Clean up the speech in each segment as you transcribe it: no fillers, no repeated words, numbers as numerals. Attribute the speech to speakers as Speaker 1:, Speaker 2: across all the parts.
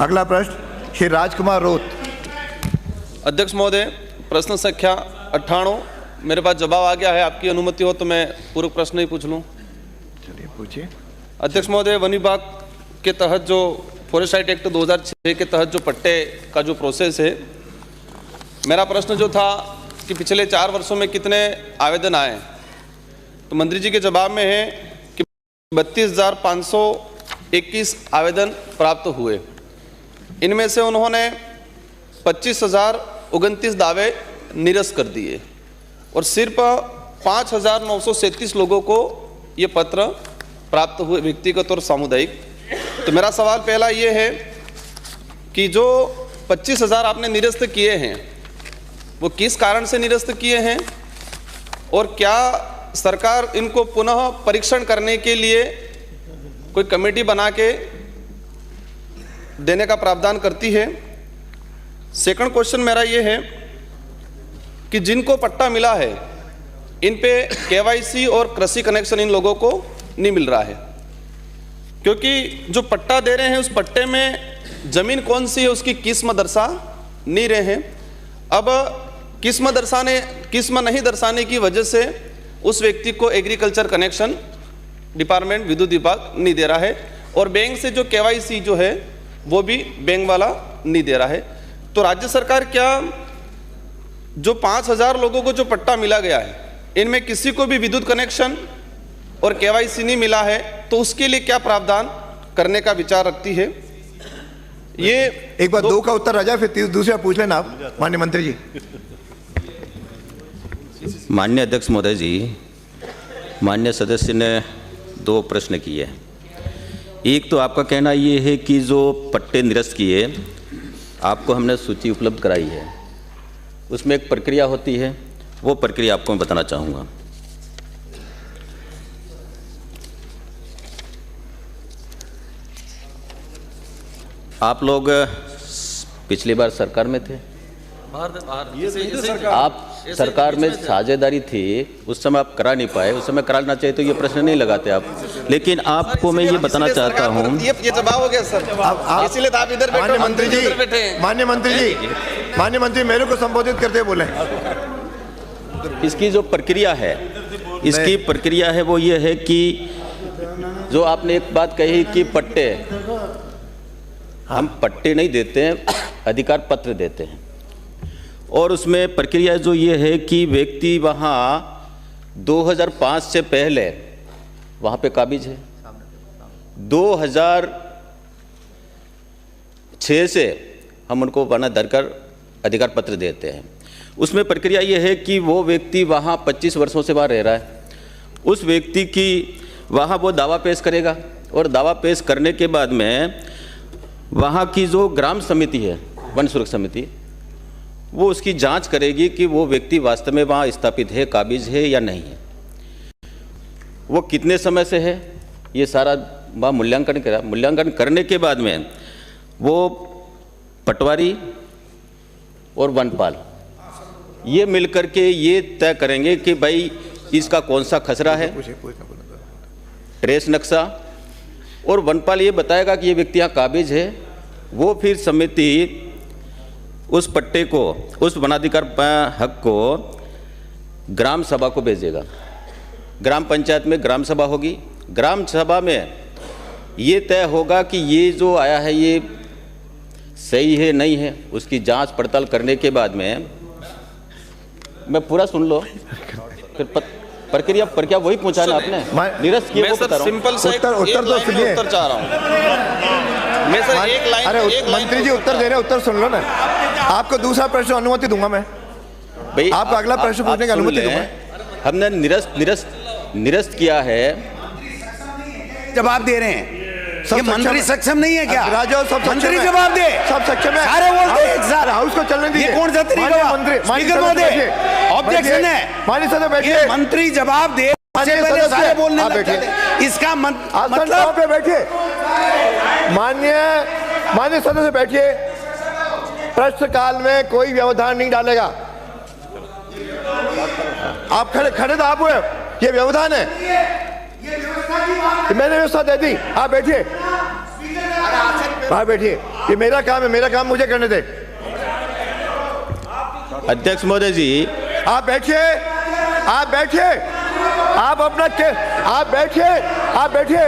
Speaker 1: अगला प्रश्न श्री राजकुमार रोत।
Speaker 2: अध्यक्ष महोदय, प्रश्न संख्या 98 मेरे पास जवाब आ गया है। आपकी अनुमति हो तो मैं पूर्व प्रश्न ही पूछ लूं।
Speaker 1: चलिए पूछिए।
Speaker 2: अध्यक्ष महोदय, वन विभाग के तहत जो फॉरेस्ट राइट एक्ट 2006 के तहत जो पट्टे का जो प्रोसेस है, मेरा प्रश्न जो था कि पिछले 4 वर्षों में कितने आवेदन आए, तो मंत्री जी के जवाब में है कि 32,521 आवेदन प्राप्त हुए। इनमें से उन्होंने 25,029 दावे निरस्त कर दिए और सिर्फ 5,937 लोगों को ये पत्र प्राप्त हुए, व्यक्तिगत और सामुदायिक। तो मेरा सवाल पहला ये है कि जो 25,000 आपने निरस्त किए हैं वो किस कारण से निरस्त किए हैं और क्या सरकार इनको पुनः परीक्षण करने के लिए कोई कमेटी बना के देने का प्रावधान करती है? सेकंड क्वेश्चन मेरा ये है कि जिनको पट्टा मिला है इन पे केवाईसी और कृषि कनेक्शन इन लोगों को नहीं मिल रहा है, क्योंकि जो पट्टा दे रहे हैं उस पट्टे में जमीन कौन सी है उसकी किस्म दर्शा नहीं रहे हैं। अब किस्म नहीं दर्शाने की वजह से उस व्यक्ति को एग्रीकल्चर कनेक्शन डिपार्टमेंट विद्युत विभाग नहीं दे रहा है और बैंक से जो केवाईसी जो है वो भी बैंक वाला नहीं दे रहा है। तो राज्य सरकार क्या जो 5,000 लोगों को जो पट्टा मिला गया है इनमें किसी को भी विद्युत कनेक्शन और केवाईसी नहीं मिला है तो उसके लिए क्या प्रावधान करने का विचार रखती है? ये
Speaker 1: एक बार 2 का उत्तर आ जाए फिर दूसरा पूछ लेना आप माननीय मंत्री जी।
Speaker 3: माननीय अध्यक्ष महोदय जी, माननीय सदस्य ने 2 प्रश्न किए। एक तो आपका कहना ये है कि जो पट्टे निरस्त किए आपको हमने सूची उपलब्ध कराई है, उसमें एक प्रक्रिया होती है, वो प्रक्रिया आपको मैं बताना चाहूँगा। आप लोग पिछली बार सरकार में थे, आप सरकार में साझेदारी थी, उस समय आप करा नहीं पाए, उस समय कराना चाहिए तो ये प्रश्न नहीं लगाते आप। लेकिन आपको मैं ये बताना चाहता हूँ,
Speaker 2: ये जवाब हो गया सर, इसीलिए आप इधर बैठे,
Speaker 1: मंत्री जी, माननीय मंत्री जी, माननीय मंत्री मेरे को संबोधित करते बोले।
Speaker 3: इसकी जो प्रक्रिया है, इसकी प्रक्रिया है वो ये है कि जो आपने एक बात कही कि पट्टे, हम पट्टे नहीं देते हैं, अधिकार पत्र देते हैं और उसमें प्रक्रिया जो ये है कि व्यक्ति वहाँ 2005 से पहले वहाँ पे काबिज है, 2006 से हम उनको बना धरकर अधिकार पत्र देते हैं। उसमें प्रक्रिया ये है कि वो व्यक्ति वहाँ 25 वर्षों से वहाँ रह रहा है, उस व्यक्ति की वहाँ वो दावा पेश करेगा और दावा पेश करने के बाद में वहाँ की जो ग्राम समिति है, वन सुरक्षा समिति, वो उसकी जांच करेगी कि वो व्यक्ति वास्तव में वहाँ स्थापित है, काबिज है या नहीं है, वो कितने समय से है, ये सारा वहाँ मूल्यांकन करा। मूल्यांकन करने के बाद में वो पटवारी और वनपाल ये मिलकर के ये तय करेंगे कि भाई इसका कौन सा खसरा है, ट्रेस नक्शा, और वनपाल ये बताएगा कि ये व्यक्ति यहाँ काबिज है। वो फिर समिति उस पट्टे को, उस वनाधिकार हक को ग्राम सभा को भेजेगा। ग्राम पंचायत में ग्राम सभा होगी, ग्राम सभा में ये तय होगा कि ये जो आया है ये सही है नहीं है। उसकी जांच पड़ताल करने के बाद में, मैं पूरा सुन लो, फिर प्रक्रिया वही पहुंचाना आपने निरस्त किए, वो बता रहा हूं।
Speaker 2: सिंपल सा उत्तर चाह रहा हूं मैं सर, एक लाइन।
Speaker 1: अरे मंत्री जी उत्तर दे रहे, उत्तर सुन लो ना। आपको दूसरा प्रश्न अनुमति दूंगा मैं
Speaker 3: भाई,
Speaker 1: आपको अगला प्रश्न पूछने की अनुमति दूंगा।
Speaker 3: हमने निरस्त किया है,
Speaker 4: जवाब दे रहे हैं। ये मंत्री सक्षम नहीं है क्या?
Speaker 1: राजा सब
Speaker 4: मंत्री जवाब दे,
Speaker 1: सब सक्षम है,
Speaker 4: सारे बोलते हैं एक साथ।
Speaker 1: हाउस को चलने दीजिए।
Speaker 4: ये कौन सा तरीका है? स्पीकर महोदय, ऑब्जेक्शन है।
Speaker 1: माननीय सदस्य बैठिए,
Speaker 4: मंत्री जवाब दे, पहले सारे बोलने लगते हैं। इसका मतलब
Speaker 1: पे बैठिए। माननीय सदस्य बैठिए। प्रश्नकाल में कोई व्यवधान नहीं डालेगा। आप खड़े तो आप हुए, ये व्यवधान है, मैंने व्यवस्था दे दी। आप बैठिए, आप बैठिए। ये मेरा काम है, मेरा काम मुझे करने दे।
Speaker 3: अध्यक्ष महोदय जी,
Speaker 1: आप बैठिए, आप बैठिए, आप अपना आप बैठिए, आप बैठिए।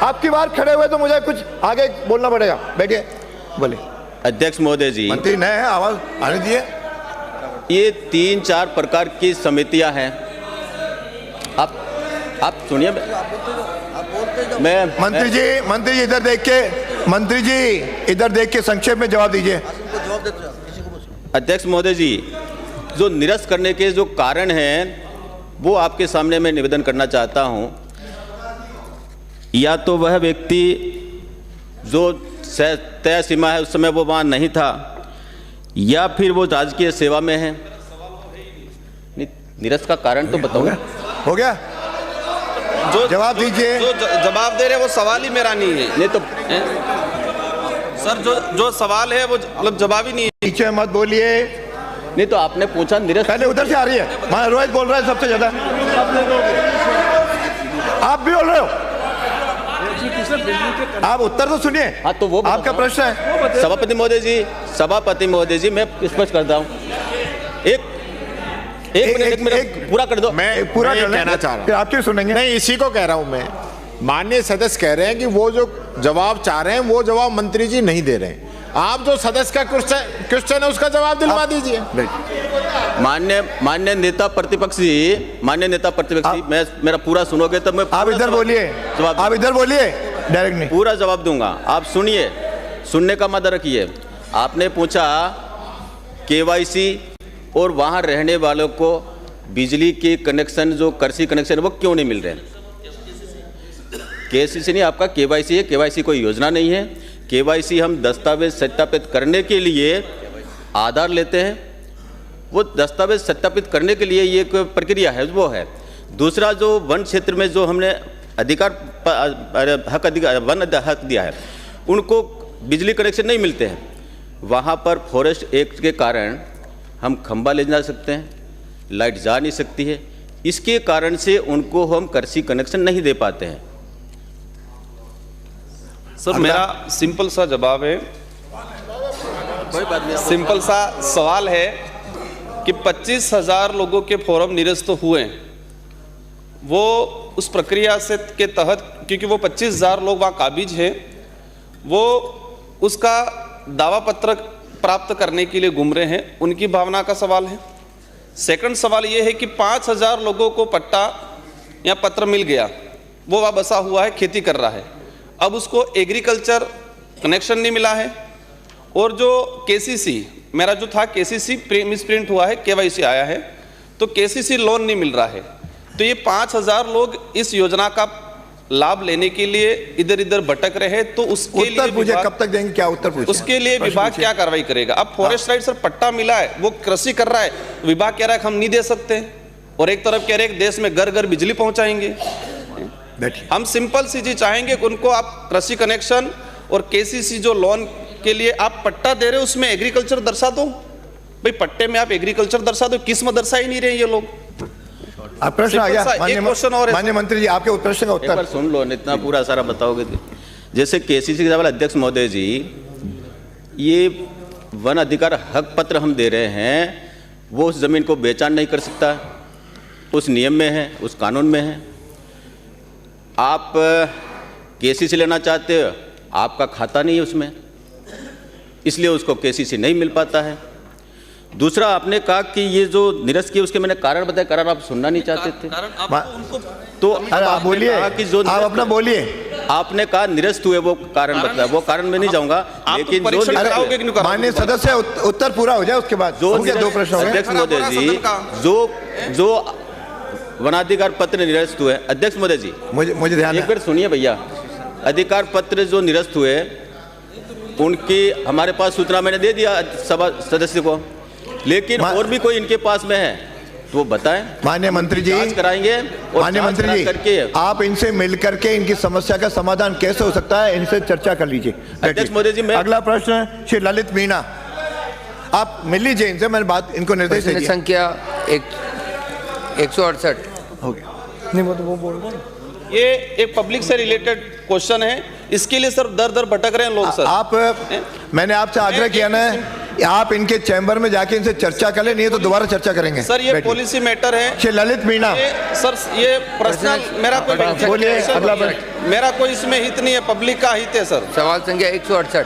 Speaker 1: आपकी बार खड़े हुए तो मुझे कुछ आगे बोलना पड़ेगा। बैठिए, बोलिए।
Speaker 3: अध्यक्ष महोदय जी,
Speaker 1: मंत्री नए हैं, आवाज आने दिए।
Speaker 3: ये 3-4 प्रकार की समितियां हैं। आप सुनिए, मैं
Speaker 1: मंत्री जी इधर देख के, मंत्री जी इधर देख के संक्षेप में जवाब दीजिए।
Speaker 3: अध्यक्ष महोदय जी, जो निरस्त करने के जो कारण हैं वो आपके सामने मैं निवेदन करना चाहता हूं। या तो वह व्यक्ति जो तय सीमा है उस समय वो वहाँ नहीं था, या फिर वो राजकीय सेवा में है। निरस्त का कारण तो बताओ।
Speaker 1: हो गया,
Speaker 2: जो
Speaker 1: जवाब दीजिए।
Speaker 2: जो जवाब दे रहे वो सवाल ही मेरा नहीं है।
Speaker 3: नहीं तो
Speaker 2: सर, जो सवाल है वो मतलब जवाब ही नहीं है।
Speaker 1: पीछे मत बोलिए।
Speaker 3: नहीं तो आपने पूछा निरस्त,
Speaker 1: पहले उधर से आ रही है। माना रोहित बोल रहा है सबसे ज्यादा, आप भी बोल रहे हो। आप उत्तर तो सुनिए।
Speaker 3: हाँ तो वो
Speaker 1: आपका प्रश्न है।
Speaker 3: सभापति महोदय जी, मैं स्पष्ट करता हूँ। एक मिनट पूरा कर दो।
Speaker 5: मैं
Speaker 1: पूरा
Speaker 5: कहना चाह रहा हूँ,
Speaker 1: फिर आपकी सुनेंगे।
Speaker 5: नहीं इसी को कह रहा हूं मैं। माननीय सदस्य कह रहे हैं कि वो जो जवाब चाह रहे हैं वो जवाब मंत्री जी नहीं दे रहे हैं। आप जो सदस्य का क्वेश्चन है उसका जवाब दिलवा दीजिए।
Speaker 3: मान्य नेता प्रतिपक्ष जी, मैं मेरा पूरा सुनोगे तो मैं
Speaker 1: आप इधर बोलिए, आप इधर बोलिए, डायरेक्ट नहीं।
Speaker 3: पूरा जवाब दूंगा। आप सुनिए, सुनने का मत रखिए। आपने पूछा केवाईसी और वहाँ रहने वालों को बिजली के कनेक्शन, जो कृषि कनेक्शन वो क्यों नहीं मिल रहे हैं। केसीसी नहीं, आपका केवाईसी है। केवाईसी कोई योजना नहीं है। केवाईसी हम दस्तावेज सत्यापित करने के लिए आधार लेते हैं। वो दस्तावेज सत्यापित करने के लिए ये एक प्रक्रिया है, वो है। दूसरा, जो वन क्षेत्र में जो हमने वन हक दिया है, उनको बिजली कनेक्शन नहीं मिलते हैं। वहाँ पर फॉरेस्ट एक्ट के कारण हम खंबा ले जा सकते हैं, लाइट जा नहीं सकती है। इसके कारण से उनको हम कृषि कनेक्शन नहीं दे पाते हैं।
Speaker 2: सर, मेरा सिंपल सा जवाब है,
Speaker 3: कोई बात नहीं।
Speaker 2: सिंपल सा सवाल है कि 25,000 लोगों के फॉर्म निरस्त हुए, वो उस प्रक्रिया से के तहत, क्योंकि वो 25,000 लोग वहाँ काबिज हैं, वो उसका दावा पत्र प्राप्त करने के लिए घूम रहे हैं, उनकी भावना का सवाल है। सेकंड सवाल ये है कि 5,000 लोगों को पट्टा या पत्र मिल गया, वो वहाँ बसा हुआ है, खेती कर रहा है, अब उसको एग्रीकल्चर कनेक्शन नहीं मिला है। और जो केसीसी, मेरा जो था केसीसी मिसप्रिंट हुआ है, केवाईसी आया है, तो केसीसी लोन नहीं मिल रहा है। तो ये 5,000 लोग इस योजना का लाभ लेने के लिए इधर इधर भटक रहे हैं। तो उसके लिए
Speaker 1: विभाग कब तक देंगे, क्या उत्तर पूछे?
Speaker 2: उसके लिए विभाग क्या कार्रवाई करेगा? अब फॉरेस्ट राइट, सर पट्टा मिला है, वो कृषि कर रहा है, विभाग कह रहा है कि हम नहीं दे सकते, और एक तरफ कह रहे हैं देश में घर घर बिजली पहुंचाएंगे। हम सिंपल सी चीज चाहेंगे कि उनको आप कृषि कनेक्शन और केसीसी जो लोन के लिए आप पट्टा दे रहे हो उसमें एग्रीकल्चर दर्शा दो। भाई पट्टे में आप एग्रीकल्चर दर्शा दो, किस्म दर्शा ही नहीं रहे ये लोग।
Speaker 1: आप प्रश्न आ गया माननीय मंत्री जी, आपके प्रश्न का उत्तर
Speaker 3: एक बार सुन लो, इतना पूरा सारा बताओगे तो। जैसे केसीसी के सवाल, अध्यक्ष महोदय जी, ये वन अधिकार हक पत्र हम दे रहे हैं, वो उस जमीन को बेचान नहीं कर सकता, उस नियम में है, उस कानून में है। आप केसीसी लेना चाहते हो, आपका खाता नहीं है उसमें, इसलिए उसको केसीसी नहीं मिल पाता है। दूसरा, आपने कहा कि ये जो निरस्त किए उसके मैंने कारण बताया, कारण आप सुनना नहीं चाहते थे। तो
Speaker 1: आप बोलिए, आप अपना बोलिए।
Speaker 3: आपने कहा निरस्त हुए, वो कारण बताया, वो कारण में नहीं जाऊंगा, लेकिन जो
Speaker 1: माननीय सदस्य उत्तर पूरा हो जाए उसके बाद।
Speaker 3: जो
Speaker 1: दो प्रश्न हो गए।
Speaker 3: अध्यक्ष महोदय जी, जो वनाधिकार पत्र निरस्त हुए, अध्यक्ष महोदय जी
Speaker 1: मुझे ध्यान,
Speaker 3: एक बार सुनिए भैया, अधिकार पत्र जो निरस्त हुए उनकी हमारे पास सूचना मैंने दे दिया सभा सदस्य को, लेकिन और भी कोई इनके पास में है तो वो बताएं।
Speaker 1: माननीय मंत्री जी,
Speaker 3: जांच कराएंगे।
Speaker 1: माननीय मंत्री जी,
Speaker 3: करके
Speaker 1: आप इनसे मिल करके इनकी समस्या का समाधान कैसे हो सकता है, इनसे चर्चा कर लीजिए।
Speaker 3: अध्यक्ष महोदय जी, मैं
Speaker 1: अगला प्रश्न श्री ललित मीणा, आप मिल लीजिए इनसे, मैंने बात इनको निर्देश दे दिया।
Speaker 6: संख्या 168
Speaker 1: हो गया। नहीं वो तो वो बोल रहे हैं।
Speaker 2: ये एक पब्लिक से रिलेटेड क्वेश्चन है इसके लिए सर दर दर भटक रहे हैं लोग सर।
Speaker 1: आप मैंने आपसे आग्रह किया ना, आप इनके चैम्बर में जाके इनसे चर्चा कर ले, नहीं तो दोबारा चर्चा करेंगे।
Speaker 2: सर ये पॉलिसी मैटर है।
Speaker 1: श्री ललित मीणा,
Speaker 2: सर ये पर्सनल मेरा कोई
Speaker 1: बोलिए, अगला
Speaker 2: मेरा कोई इसमें हित नहीं है, पब्लिक का हित है सर।
Speaker 6: सवाल संख्या 168।